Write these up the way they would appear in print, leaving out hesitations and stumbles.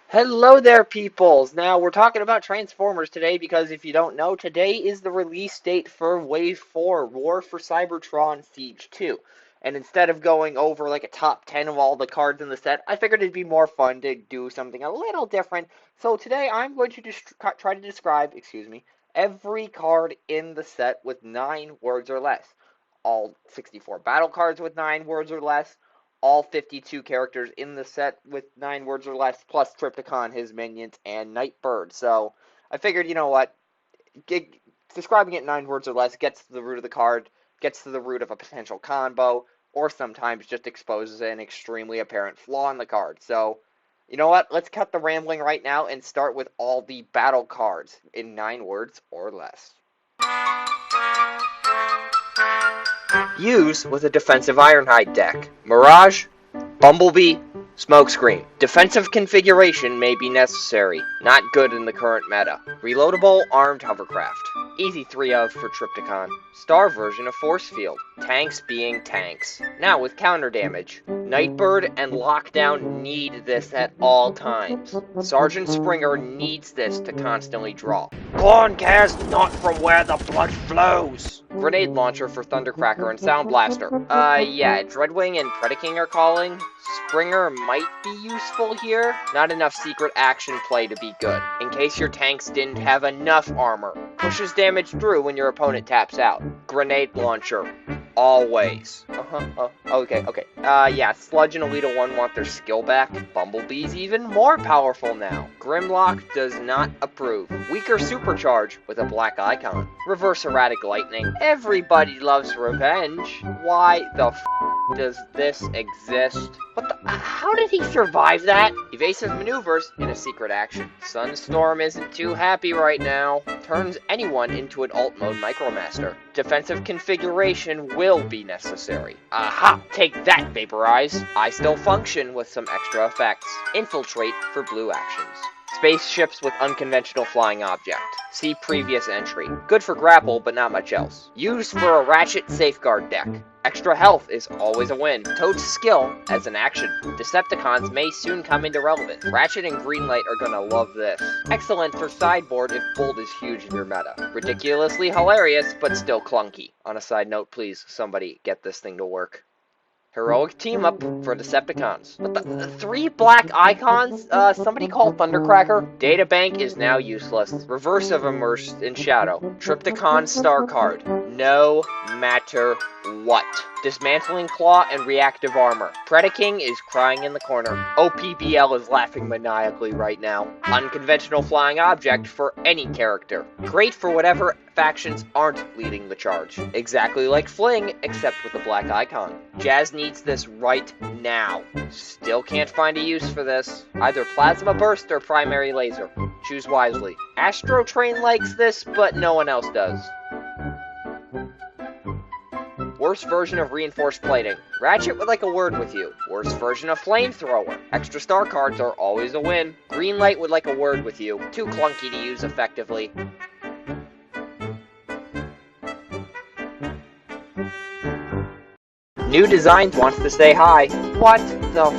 Hello there, peoples! Now, we're talking about Transformers today because if you don't know, today is the release date for Wave 4, War for Cybertron Siege 2. And instead of going over like a top 10 of all the cards in the set, I figured it'd be more fun to do something a little different. So today I'm going to try to describe, every card in the set with 9 words or less. All 64 battle cards with 9 words or less, all 52 characters in the set with 9 words or less, plus Trypticon, his minions, and Nightbird. So I figured, you know what, describing it in 9 words or less gets to the root of the card, gets to the root of a potential combo, or sometimes just exposes an extremely apparent flaw in the card. So, you know what, let's cut the rambling right now and start with all the battle cards in 9 words or less. Use with a defensive Ironhide deck. Mirage, Bumblebee, Smokescreen. Defensive configuration may be necessary, not good in the current meta. Reloadable armed hovercraft. Easy 3 of for Trypticon. Star version of Force Field. Tanks being tanks. Now with counter damage. Nightbird and Lockdown need this at all times. Sergeant Springer needs this to constantly draw. Corncast not from where the blood flows! Grenade launcher for Thundercracker and Sound Blaster. Yeah, Dreadwing and Predaking are calling. Springer might be useful here. Not enough secret action play to be good. In case your tanks didn't have enough armor. Pushes damage through when your opponent taps out. Grenade launcher. Always. Okay. Yeah, Sludge and Alita 1 want their skill back. Bumblebee's even more powerful now. Grimlock does not approve. Weaker supercharge with a black icon. Reverse erratic lightning. Everybody loves revenge. Why the does this exist? How did he survive that? Evasive maneuvers in a secret action. Sunstorm isn't too happy right now. Turns anyone into an alt mode Micromaster. Defensive configuration will be necessary. Aha! Take that, Vaporize! I still function with some extra effects. Infiltrate for blue actions. Spaceships with unconventional flying object. See previous entry. Good for grapple, but not much else. Used for a Ratchet Safeguard deck. Extra health is always a win. Toad's skill as an action. Decepticons may soon come into relevance. Ratchet and Greenlight are gonna love this. Excellent for sideboard if Bold is huge in your meta. Ridiculously hilarious, but still clunky. On a side note, please, somebody get this thing to work. Heroic team-up for Decepticons. But the 3 black icons? Somebody call Thundercracker? Databank is now useless. Reverse of Immersed in Shadow. Trypticon star card. No matter what. Dismantling Claw and Reactive Armor. Predaking is crying in the corner. OPBL is laughing maniacally right now. Unconventional flying object for any character. Great for whatever factions aren't leading the charge. Exactly like Fling, except with a black icon. Jazz needs this right now. Still can't find a use for this. Either Plasma Burst or Primary Laser. Choose wisely. Astro Train likes this, but no one else does. Worst version of Reinforced Plating. Ratchet would like a word with you. Worst version of Flamethrower. Extra star cards are always a win. Greenlight would like a word with you. Too clunky to use effectively. New Designs wants to say hi. What the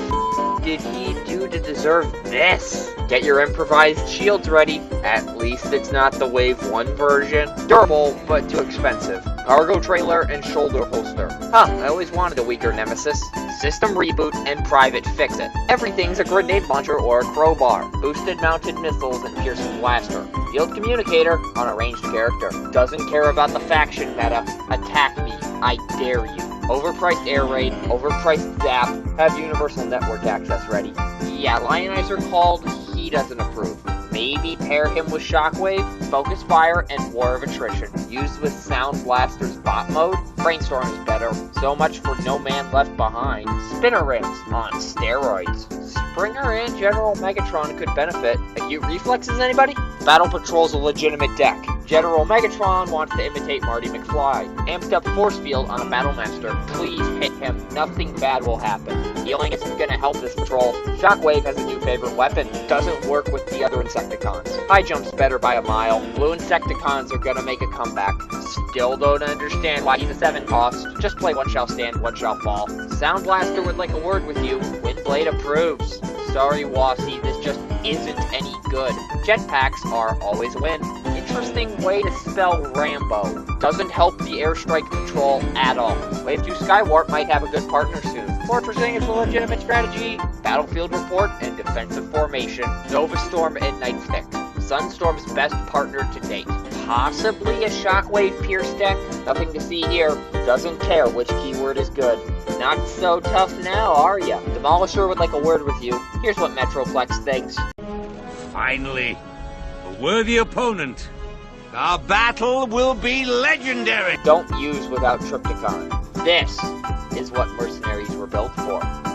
did he do to deserve this? Get your improvised shields ready. At least it's not the Wave 1 version. Durable, but too expensive. Cargo trailer and shoulder holster. I always wanted a weaker nemesis. System reboot and private fix-it. Everything's a grenade launcher or a crowbar. Boosted mounted missiles and piercing blaster. Field communicator on a ranged character. Doesn't care about the faction meta. Attack me. I dare you. Overpriced air raid, overpriced zap, have universal network access ready. Yeah, Lionizer called, he doesn't approve. Maybe pair him with Shockwave, Focus Fire, and War of Attrition. Used with Sound Blaster's bot mode, Brainstorm is better. So much for No Man Left Behind. Spinner Rims on steroids. Springer and General Megatron could benefit. Acute Reflexes, anybody? Battle Patrol's a legitimate deck. General Megatron wants to imitate Marty McFly. Amped up Force Field on a Battlemaster. Please hit him. Nothing bad will happen. Healing isn't gonna help this patrol. Shockwave has a new favorite weapon. Doesn't work with the other Insecticons. High Jump's better by a mile. Blue Insecticons are gonna make a comeback. Still don't understand why he's a 7 cost. Just play One Shall Stand, One Shall Fall. Sound Blaster would like a word with you. Windblade approves. Sorry, Wassy, this just isn't any good. Jetpacks are always a win. Interesting way to spell Rambo. Doesn't help the airstrike control at all. Wave 2 Skywarp might have a good partner soon. Fortressing is a legitimate strategy. Battlefield Report and Defensive Formation. Nova Storm and Night Stick. Sunstorm's best partner to date. Possibly a Shockwave Pierce deck. Nothing to see here. Doesn't care which keyword is good. Not so tough now, are ya? Demolisher would like a word with you. Here's what Metroplex thinks. Finally, a worthy opponent. Our battle will be legendary. Don't use without Triptychon. This is what mercenaries were built for.